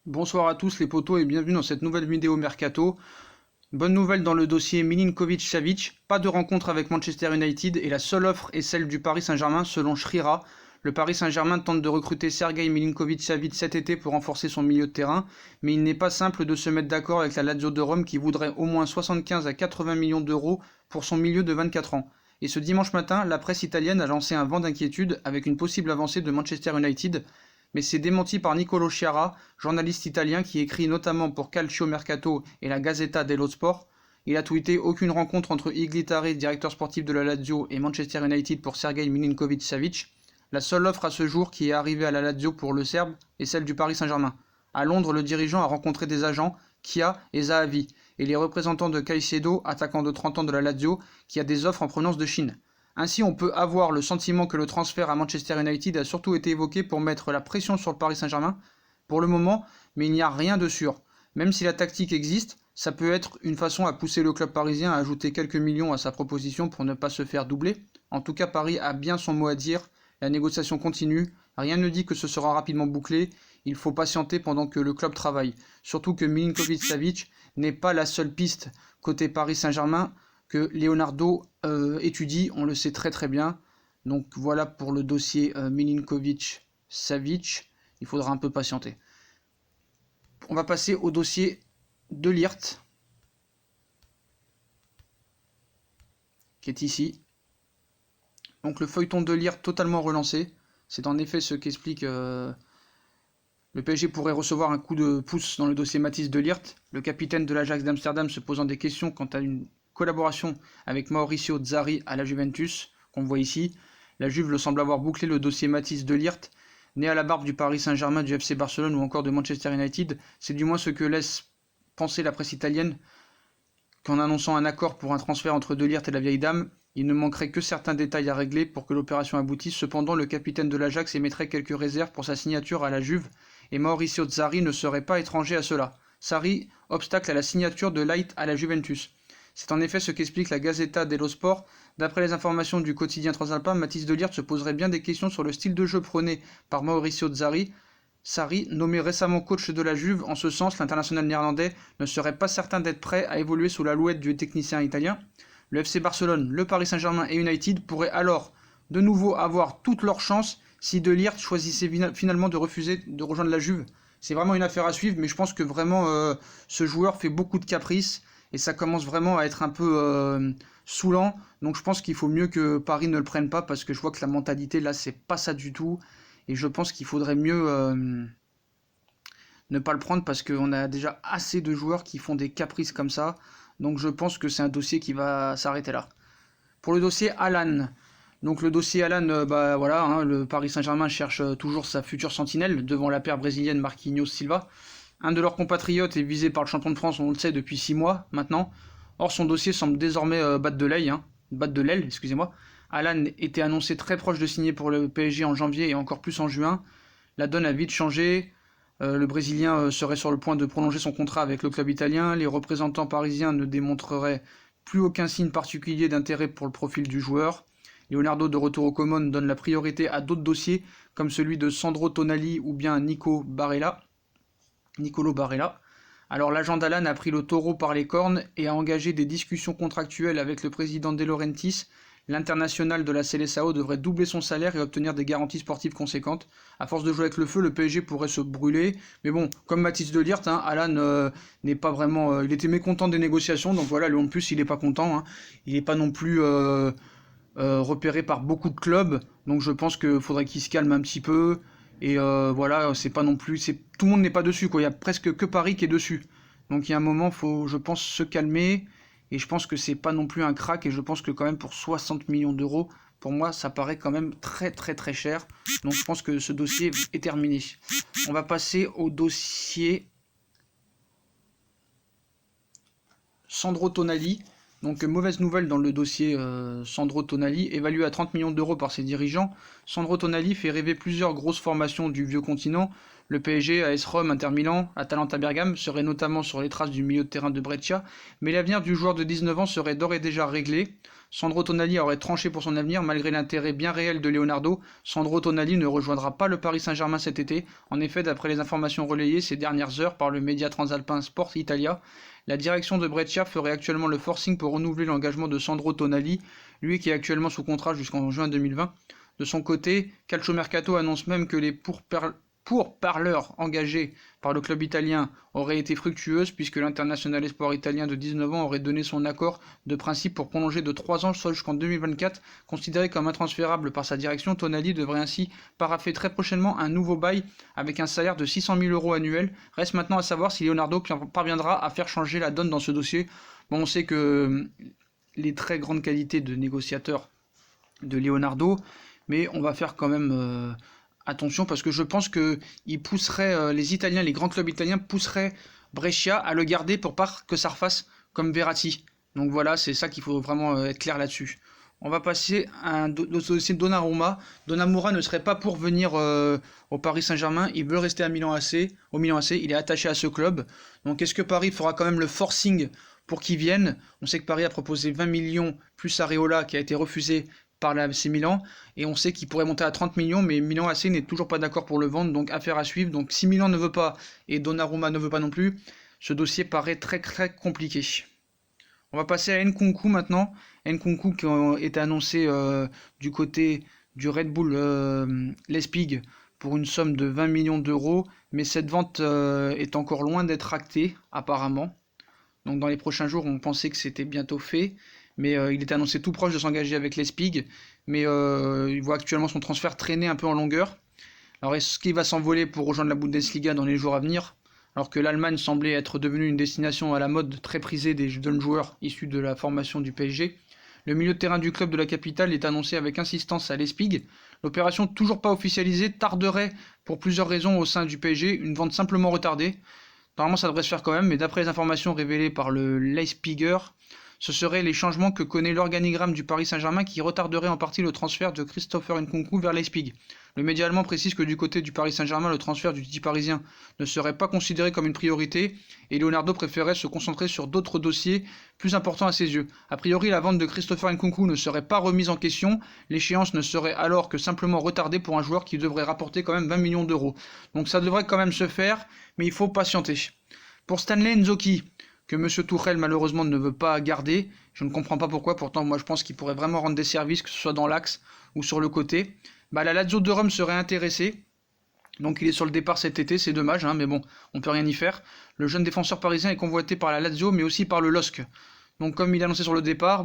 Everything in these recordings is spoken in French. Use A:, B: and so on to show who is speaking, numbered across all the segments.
A: Bonsoir à tous les potos et bienvenue dans cette nouvelle vidéo Mercato. Bonne nouvelle dans le dossier Milinkovic-Savic, pas de rencontre avec Manchester United et la seule offre est celle du Paris Saint-Germain selon Shrira. Le Paris Saint-Germain tente de recruter Sergei Milinkovic-Savic cet été pour renforcer son milieu de terrain, mais il n'est pas simple de se mettre d'accord avec la Lazio de Rome qui voudrait au moins 75 à 80 millions d'euros pour son milieu de 24 ans. Et ce dimanche matin, la presse italienne a lancé un vent d'inquiétude avec une possible avancée de Manchester United, mais c'est démenti par Nicolo Sciarra, journaliste italien qui écrit notamment pour Calcio Mercato et la Gazzetta dello Sport. Il a tweeté aucune rencontre entre Iglitare, directeur sportif de la Lazio, et Manchester United pour Sergei Milinkovic-Savic. La seule offre à ce jour qui est arrivée à la Lazio pour le Serbe est celle du Paris Saint-Germain. À Londres, le dirigeant a rencontré des agents, Kia et Zahavi, et les représentants de Caicedo, attaquant de 30 ans de la Lazio, qui a des offres en provenance de Chine. Ainsi, on peut avoir le sentiment que le transfert à Manchester United a surtout été évoqué pour mettre la pression sur le Paris Saint-Germain pour le moment, mais il n'y a rien de sûr. Même si la tactique existe, ça peut être une façon à pousser le club parisien à ajouter quelques millions à sa proposition pour ne pas se faire doubler. En tout cas, Paris a bien son mot à dire, la négociation continue, rien ne dit que ce sera rapidement bouclé, il faut patienter pendant que le club travaille. Surtout que Milinkovic-Savic n'est pas la seule piste côté Paris Saint-Germain que Leonardo étudie, on le sait très très bien. Donc voilà pour le dossier Milinkovic-Savic, il faudra un peu patienter. On va passer au dossier De Ligt, qui est ici. Donc le feuilleton De Ligt totalement relancé, c'est en effet ce qu'explique le PSG pourrait recevoir un coup de pouce dans le dossier Mathys De Ligt, le capitaine de l'Ajax d'Amsterdam se posant des questions quant à une collaboration avec Maurizio Sarri à la Juventus, qu'on voit ici. La Juve le semble avoir bouclé le dossier Mathys De Ligt, né à la barbe du Paris Saint-Germain, du FC Barcelone ou encore de Manchester United. C'est du moins ce que laisse penser la presse italienne qu'en annonçant un accord pour un transfert entre De Ligt et la vieille dame, il ne manquerait que certains détails à régler pour que l'opération aboutisse. Cependant, le capitaine de l'Ajax émettrait quelques réserves pour sa signature à la Juve et Maurizio Sarri ne serait pas étranger à cela. Sarri, obstacle à la signature de Light à la Juventus. C'est en effet ce qu'explique la Gazzetta dello Sport. D'après les informations du quotidien transalpin, Mathys De Ligt se poserait bien des questions sur le style de jeu prôné par Maurizio Sarri. Sarri, nommé récemment coach de la Juve, en ce sens, l'international néerlandais ne serait pas certain d'être prêt à évoluer sous la louette du technicien italien. Le FC Barcelone, le Paris Saint-Germain et United pourraient alors de nouveau avoir toutes leurs chances si De Ligt choisissait finalement de refuser de rejoindre la Juve. C'est vraiment une affaire à suivre, mais je pense que vraiment ce joueur fait beaucoup de caprices et ça commence vraiment à être un peu saoulant. Donc je pense qu'il faut mieux que Paris ne le prenne pas parce que je vois que la mentalité là c'est pas ça du tout. Et je pense qu'il faudrait mieux ne pas le prendre parce qu'on a déjà assez de joueurs qui font des caprices comme ça. Donc je pense que c'est un dossier qui va s'arrêter là. Pour le dossier Alan, donc le dossier Alan, bah voilà, hein, le Paris Saint-Germain cherche toujours sa future sentinelle devant la paire brésilienne Marquinhos Silva. Un de leurs compatriotes est visé par le champion de France, on le sait, depuis 6 mois maintenant. Or son dossier semble désormais battre de l'aile, excusez-moi. Alan était annoncé très proche de signer pour le PSG en janvier et encore plus en juin. La donne a vite changé. Le Brésilien serait sur le point de prolonger son contrat avec le club italien. Les représentants parisiens ne démontreraient plus aucun signe particulier d'intérêt pour le profil du joueur. Leonardo, de retour au Common, donne la priorité à d'autres dossiers comme celui de Sandro Tonali ou bien Nicolo Barella. Alors l'agent d'Alan a pris le taureau par les cornes et a engagé des discussions contractuelles avec le président De Laurentiis. L'international de la Seleção devrait doubler son salaire et obtenir des garanties sportives conséquentes. À force de jouer avec le feu, le PSG pourrait se brûler. Mais bon, comme Mathys De Ligt, hein, Alan n'est pas vraiment... il était mécontent des négociations, donc voilà, lui en plus il n'est pas content. Hein. Il n'est pas non plus repéré par beaucoup de clubs, donc je pense qu'il faudrait qu'il se calme un petit peu. Et voilà, c'est pas non plus... tout le monde n'est pas dessus, quoi. Il y a presque que Paris qui est dessus. Donc il y a un moment, il faut, je pense, se calmer. Et je pense que c'est pas non plus un crack. Et je pense que quand même pour 60 millions d'euros, pour moi, ça paraît quand même très très très cher. Donc je pense que ce dossier est terminé. On va passer au dossier Sandro Tonali. Donc mauvaise nouvelle dans le dossier Sandro Tonali, évalué à 30 millions d'euros par ses dirigeants. Sandro Tonali fait rêver plusieurs grosses formations du vieux continent. Le PSG, AS Rome, Inter Milan, Atalanta Bergame seraient notamment sur les traces du milieu de terrain de Breccia, mais l'avenir du joueur de 19 ans serait d'ores et déjà réglé. Sandro Tonali aurait tranché pour son avenir malgré l'intérêt bien réel de Leonardo. Sandro Tonali ne rejoindra pas le Paris Saint-Germain cet été. En effet, d'après les informations relayées ces dernières heures par le média transalpin Sport Italia, la direction de Breccia ferait actuellement le forcing pour renouveler l'engagement de Sandro Tonali, lui qui est actuellement sous contrat jusqu'en juin 2020. De son côté, Calciomercato annonce même que les pourparleurs engagés par le club italien auraient été fructueuses puisque l'international espoir italien de 19 ans aurait donné son accord de principe pour prolonger de 3 ans soit jusqu'en 2024. Considéré comme intransférable par sa direction, Tonali devrait ainsi paraffer très prochainement un nouveau bail avec un salaire de 600 000 € annuels. Reste maintenant à savoir si Leonardo parviendra à faire changer la donne dans ce dossier. Bon, on sait que les très grandes qualités de négociateur de Leonardo, mais on va faire quand même attention parce que je pense que il pousserait, les Italiens, les grands clubs italiens pousseraient Brescia à le garder pour pas que ça refasse comme Verratti. Donc voilà, c'est ça qu'il faut vraiment être clair là-dessus. On va passer à un dossier de Donnarumma. Donnarumma ne serait pas pour venir au Paris Saint-Germain, il veut rester à Milan AC, au Milan AC, il est attaché à ce club. Donc est-ce que Paris fera quand même le forcing pour qu'il vienne? On sait que Paris a proposé 20 millions plus Areola qui a été refusé par la AC Milan, et on sait qu'il pourrait monter à 30 millions, mais Milan AC n'est toujours pas d'accord pour le vendre, donc affaire à suivre. Donc si Milan ne veut pas, et Donnarumma ne veut pas non plus, ce dossier paraît très très compliqué. On va passer à Nkunku maintenant. Nkunku qui a été annoncé du côté du Red Bull Leipzig pour une somme de 20 millions d'euros, mais cette vente est encore loin d'être actée apparemment. Donc dans les prochains jours, on pensait que c'était bientôt fait, mais il était annoncé tout proche de s'engager avec Leipzig, mais il voit actuellement son transfert traîner un peu en longueur. Alors est-ce qu'il va s'envoler pour rejoindre la Bundesliga dans les jours à venir, alors que l'Allemagne semblait être devenue une destination à la mode très prisée des jeunes joueurs issus de la formation du PSG? Le milieu de terrain du club de la capitale est annoncé avec insistance à Leipzig. L'opération toujours pas officialisée tarderait pour plusieurs raisons au sein du PSG, une vente simplement retardée. Normalement ça devrait se faire quand même, mais d'après les informations révélées par le Leipziger, ce seraient les changements que connaît l'organigramme du Paris Saint-Germain qui retarderait en partie le transfert de Christopher Nkunku vers Leipzig. Le média allemand précise que du côté du Paris Saint-Germain, le transfert du Titi parisien ne serait pas considéré comme une priorité et Leonardo préférait se concentrer sur d'autres dossiers plus importants à ses yeux. A priori, la vente de Christopher Nkunku ne serait pas remise en question, l'échéance ne serait alors que simplement retardée pour un joueur qui devrait rapporter quand même 20 millions d'euros. Donc ça devrait quand même se faire, mais il faut patienter. Pour Stanley Nzoki, que M. Tuchel malheureusement ne veut pas garder, je ne comprends pas pourquoi, pourtant moi je pense qu'il pourrait vraiment rendre des services, que ce soit dans l'axe ou sur le côté. La Lazio de Rome serait intéressée, donc il est sur le départ cet été, c'est dommage, mais bon, on peut rien y faire. Le jeune défenseur parisien est convoité par la Lazio, mais aussi par le LOSC. Donc comme il est annoncé sur le départ,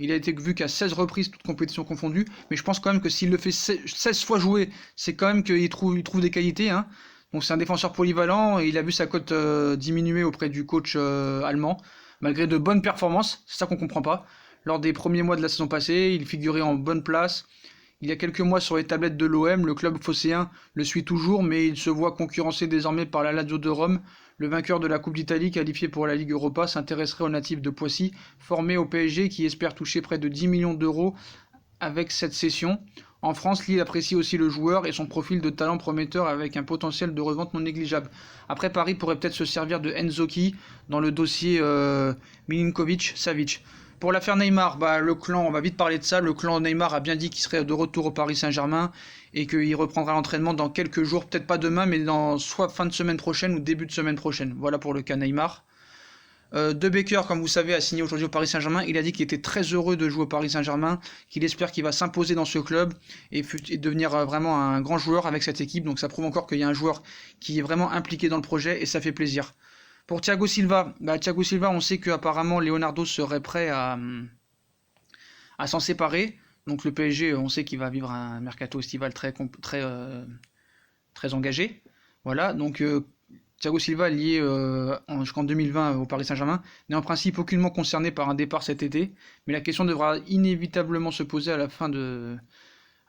A: il a été vu qu'à 16 reprises, toutes compétitions confondues, mais je pense quand même que s'il le fait 16 fois jouer, c'est quand même qu'il trouve des qualités, Donc c'est un défenseur polyvalent et il a vu sa cote diminuer auprès du coach allemand, malgré de bonnes performances, c'est ça qu'on comprend pas. Lors des premiers mois de la saison passée, il figurait en bonne place. Il y a quelques mois sur les tablettes de l'OM, le club phocéen le suit toujours, mais il se voit concurrencé désormais par la Lazio de Rome. Le vainqueur de la Coupe d'Italie, qualifié pour la Ligue Europa, s'intéresserait aux natifs de Poissy, formé au PSG, qui espère toucher près de 10 millions d'euros avec cette cession. En France, Lille apprécie aussi le joueur et son profil de talent prometteur avec un potentiel de revente non négligeable. Après, Paris pourrait peut-être se servir de Nzoki dans le dossier Milinkovic-Savic. Pour l'affaire Neymar, le clan, on va vite parler de ça, le clan Neymar a bien dit qu'il serait de retour au Paris Saint-Germain et qu'il reprendra l'entraînement dans quelques jours, peut-être pas demain, mais dans soit fin de semaine prochaine ou début de semaine prochaine. Voilà pour le cas Neymar. De Becker, comme vous savez, a signé aujourd'hui au Paris Saint-Germain. Il a dit qu'il était très heureux de jouer au Paris Saint-Germain, qu'il espère qu'il va s'imposer dans ce club et devenir vraiment un grand joueur avec cette équipe. Donc ça prouve encore qu'il y a un joueur qui est vraiment impliqué dans le projet et ça fait plaisir. Pour Thiago Silva, on sait qu'apparemment Leonardo serait prêt à s'en séparer. Donc le PSG, on sait qu'il va vivre un mercato estival très engagé. Voilà, donc Thiago Silva lié jusqu'en 2020 au Paris Saint-Germain n'est en principe aucunement concerné par un départ cet été, mais la question devra inévitablement se poser à la fin de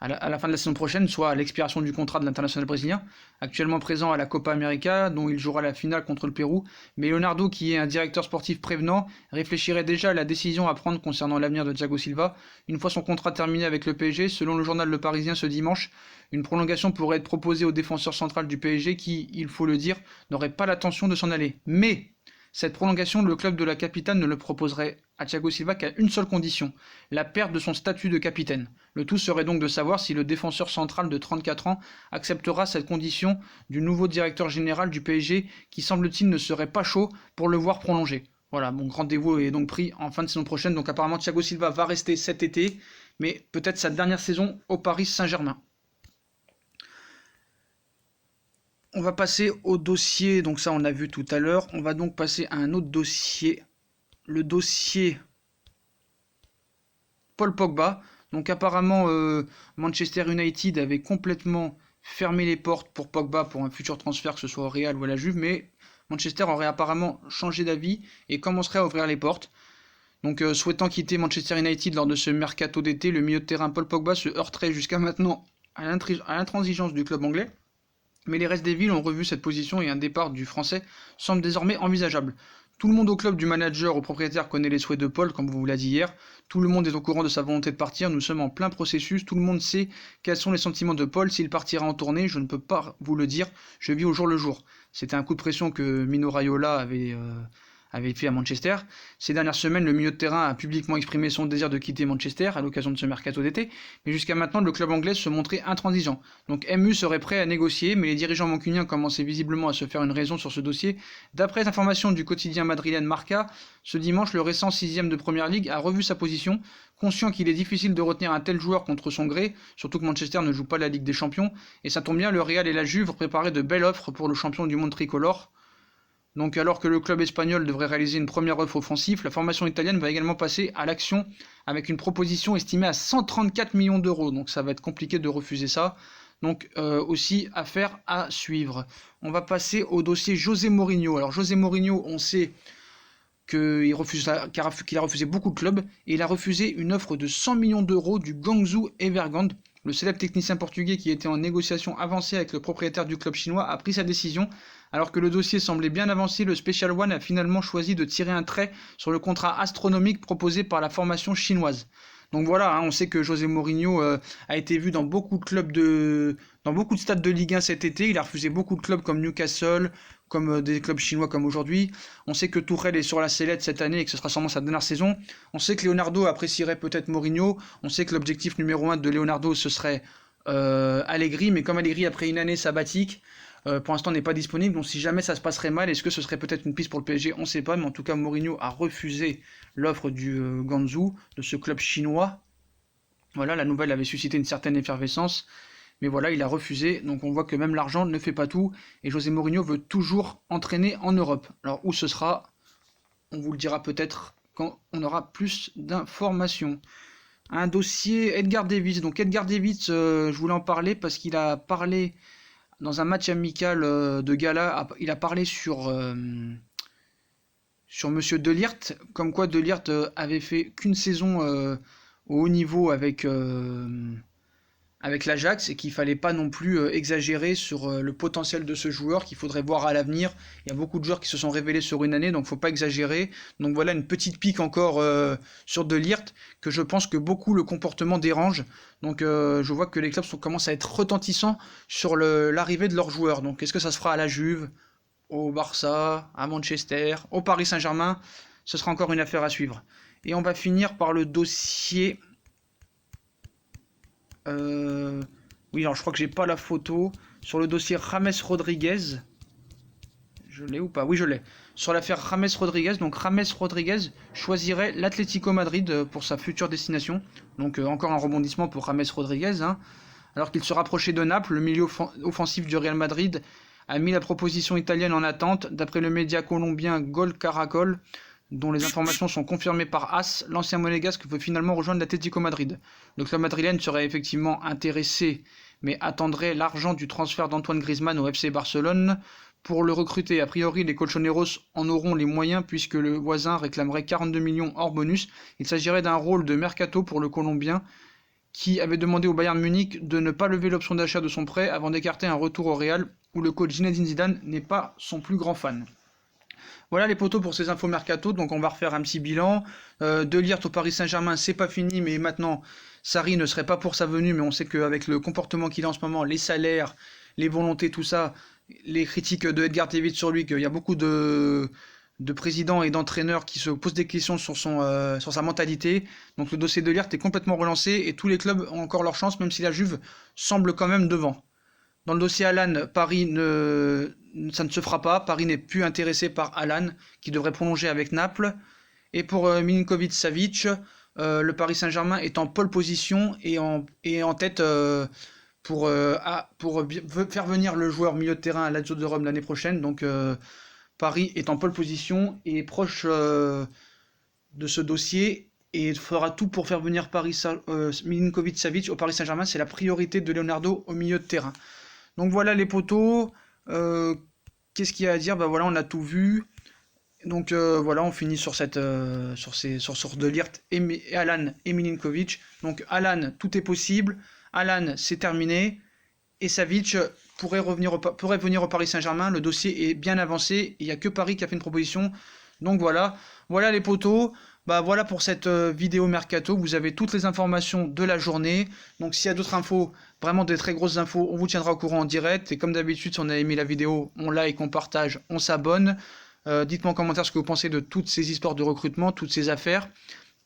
A: à la fin de la saison prochaine, soit à l'expiration du contrat de l'international brésilien, actuellement présent à la Copa América, dont il jouera la finale contre le Pérou. Mais Leonardo, qui est un directeur sportif prévenant, réfléchirait déjà à la décision à prendre concernant l'avenir de Thiago Silva. Une fois son contrat terminé avec le PSG, selon le journal Le Parisien ce dimanche, une prolongation pourrait être proposée au défenseur central du PSG qui, il faut le dire, n'aurait pas l'intention de s'en aller. Mais cette prolongation, le club de la capitale ne le proposerait à Thiago Silva qu'à une seule condition, la perte de son statut de capitaine. Le tout serait donc de savoir si le défenseur central de 34 ans acceptera cette condition du nouveau directeur général du PSG qui semble-t-il ne serait pas chaud pour le voir prolonger. Voilà, mon rendez-vous est donc pris en fin de saison prochaine, donc apparemment Thiago Silva va rester cet été, mais peut-être sa dernière saison au Paris Saint-Germain. On va passer au dossier, donc ça on a vu tout à l'heure, on va donc passer à un autre dossier, le dossier Paul Pogba. Donc apparemment Manchester United avait complètement fermé les portes pour Pogba pour un futur transfert, que ce soit au Real ou à la Juve, mais Manchester aurait apparemment changé d'avis et commencerait à ouvrir les portes. Donc souhaitant quitter Manchester United lors de ce mercato d'été, le milieu de terrain Paul Pogba se heurterait jusqu'à maintenant à l'intransigeance du club anglais. Mais les restes des villes ont revu cette position et un départ du Français semble désormais envisageable. Tout le monde au club, du manager au propriétaire, connaît les souhaits de Paul, comme vous l'a dit hier. Tout le monde est au courant de sa volonté de partir, nous sommes en plein processus, tout le monde sait quels sont les sentiments de Paul. S'il partira en tournée, je ne peux pas vous le dire, je vis au jour le jour. C'était un coup de pression que Mino Raiola avait fait à Manchester. Ces dernières semaines, le milieu de terrain a publiquement exprimé son désir de quitter Manchester à l'occasion de ce mercato d'été, mais jusqu'à maintenant, le club anglais se montrait intransigeant. Donc MU serait prêt à négocier, mais les dirigeants mancuniens commençaient visiblement à se faire une raison sur ce dossier. D'après les informations du quotidien madrilène Marca, ce dimanche, le récent 6ème de Première Ligue a revu sa position, conscient qu'il est difficile de retenir un tel joueur contre son gré, surtout que Manchester ne joue pas la Ligue des Champions, et ça tombe bien, le Real et la Juve préparaient de belles offres pour le champion du monde tricolore. Donc alors que le club espagnol devrait réaliser une première offre offensive, la formation italienne va également passer à l'action avec une proposition estimée à 134 millions d'euros. Donc ça va être compliqué de refuser ça. Donc aussi affaire à suivre. On va passer au dossier José Mourinho. Alors José Mourinho, on sait qu'il a refusé beaucoup de clubs et il a refusé une offre de 100 millions d'euros du Guangzhou Evergrande. Le célèbre technicien portugais qui était en négociation avancée avec le propriétaire du club chinois a pris sa décision. Alors que le dossier semblait bien avancé, le Special One a finalement choisi de tirer un trait sur le contrat astronomique proposé par la formation chinoise. Donc voilà, on sait que José Mourinho a été vu dans beaucoup de clubs dans beaucoup de stades de Ligue 1 cet été. Il a refusé beaucoup de clubs comme Newcastle, comme des clubs chinois comme aujourd'hui. On sait que Tourelle est sur la sellette cette année et que ce sera sûrement sa dernière saison. On sait que Leonardo apprécierait peut-être Mourinho. On sait que l'objectif numéro 1 de Leonardo ce serait Allegri, mais comme Allegri après une année sabbatique, pour l'instant n'est pas disponible, donc si jamais ça se passerait mal, est-ce que ce serait peut-être une piste pour le PSG? On ne sait pas, mais en tout cas Mourinho a refusé l'offre du Guangzhou, de ce club chinois. Voilà, la nouvelle avait suscité une certaine effervescence, mais voilà, il a refusé, donc on voit que même l'argent ne fait pas tout, et José Mourinho veut toujours entraîner en Europe. Alors où ce sera, on vous le dira peut-être quand on aura plus d'informations. Un dossier Edgar Davids, donc Edgar Davids, je voulais en parler parce qu'il a parlé dans un match amical de gala, il a parlé sur Monsieur De Ligt, comme quoi De Ligt avait fait qu'une saison au haut niveau avec l'Ajax et qu'il fallait pas non plus exagérer sur le potentiel de ce joueur, qu'il faudrait voir à l'avenir. Il y a beaucoup de joueurs qui se sont révélés sur une année, donc faut pas exagérer. Donc voilà une petite pique encore sur De Ligt, que je pense que beaucoup le comportement dérange. Donc je vois que les clubs commencent à être retentissants sur l'arrivée de leurs joueurs. Donc est-ce que ça se fera à la Juve, au Barça, à Manchester, au Paris Saint-Germain? Ce sera encore une affaire à suivre. Et on va finir par le dossier... Oui, alors je crois que j'ai pas la photo. Sur le dossier James Rodriguez. Je l'ai ou pas? Oui, je l'ai. Sur l'affaire James Rodriguez. Donc James Rodriguez choisirait l'Atlético Madrid pour sa future destination. Donc encore un rebondissement pour James Rodriguez. Alors qu'il se rapprochait de Naples, le milieu offensif du Real Madrid a mis la proposition italienne en attente. D'après le média colombien Gol Caracol, dont les informations sont confirmées par AS, l'ancien monégasque veut finalement rejoindre l'Atlético Madrid. Le club madrilène serait effectivement intéressé, mais attendrait l'argent du transfert d'Antoine Griezmann au FC Barcelone pour le recruter. A priori, les Colchoneros en auront les moyens puisque le voisin réclamerait 42 millions hors bonus. Il s'agirait d'un rôle de mercato pour le Colombien qui avait demandé au Bayern Munich de ne pas lever l'option d'achat de son prêt avant d'écarter un retour au Real, où le coach Zinedine Zidane n'est pas son plus grand fan. Voilà les potos pour ces infos mercato, donc on va refaire un petit bilan. De Ligt au Paris Saint-Germain, c'est pas fini, mais maintenant Sarri ne serait pas pour sa venue, mais on sait qu'avec le comportement qu'il a en ce moment, les salaires, les volontés, tout ça, les critiques de Edgar Davids sur lui, qu'il y a beaucoup de présidents et d'entraîneurs qui se posent des questions sur sa mentalité. Donc le dossier de Ligt est complètement relancé et tous les clubs ont encore leur chance, même si la Juve semble quand même devant. Dans le dossier Alan, ça ne se fera pas. Paris n'est plus intéressé par Alan, qui devrait prolonger avec Naples. Et pour Milinkovic-Savic, le Paris Saint-Germain est en pole position et en tête pour faire venir le joueur milieu de terrain à Lazio de Rome l'année prochaine. Donc Paris est en pole position et est proche de ce dossier et fera tout pour faire venir Milinkovic-Savic au Paris Saint-Germain. C'est la priorité de Leonardo au milieu de terrain. Donc voilà les potos, qu'est-ce qu'il y a à dire? Bah voilà, on a tout vu. Donc voilà, on finit sur De Ligt et Alan et Milinkovic. Donc Alan, tout est possible. Alan, c'est terminé. Et Savic pourrait venir au Paris Saint-Germain. Le dossier est bien avancé. Il n'y a que Paris qui a fait une proposition. Donc voilà les potos. Bah voilà pour cette vidéo mercato, vous avez toutes les informations de la journée. Donc s'il y a d'autres infos, vraiment des très grosses infos, on vous tiendra au courant en direct. Et comme d'habitude, si on a aimé la vidéo, on like, on partage, on s'abonne. Dites-moi en commentaire ce que vous pensez de toutes ces histoires de recrutement, toutes ces affaires.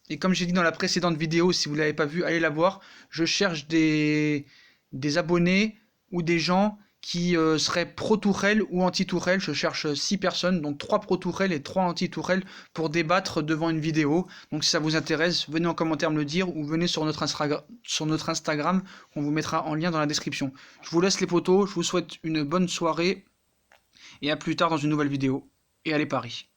A: Et comme j'ai dit dans la précédente vidéo, si vous ne l'avez pas vue, allez la voir. Je cherche des abonnés ou des gens qui seraient pro-Tourelle ou anti-Tourelle. Je cherche 6 personnes, donc 3 pro-Tourelle et 3 anti-Tourelle pour débattre devant une vidéo. Donc si ça vous intéresse, venez en commentaire me le dire ou venez sur notre Instagram, on vous mettra en lien dans la description. Je vous laisse les potos, je vous souhaite une bonne soirée et à plus tard dans une nouvelle vidéo. Et allez Paris!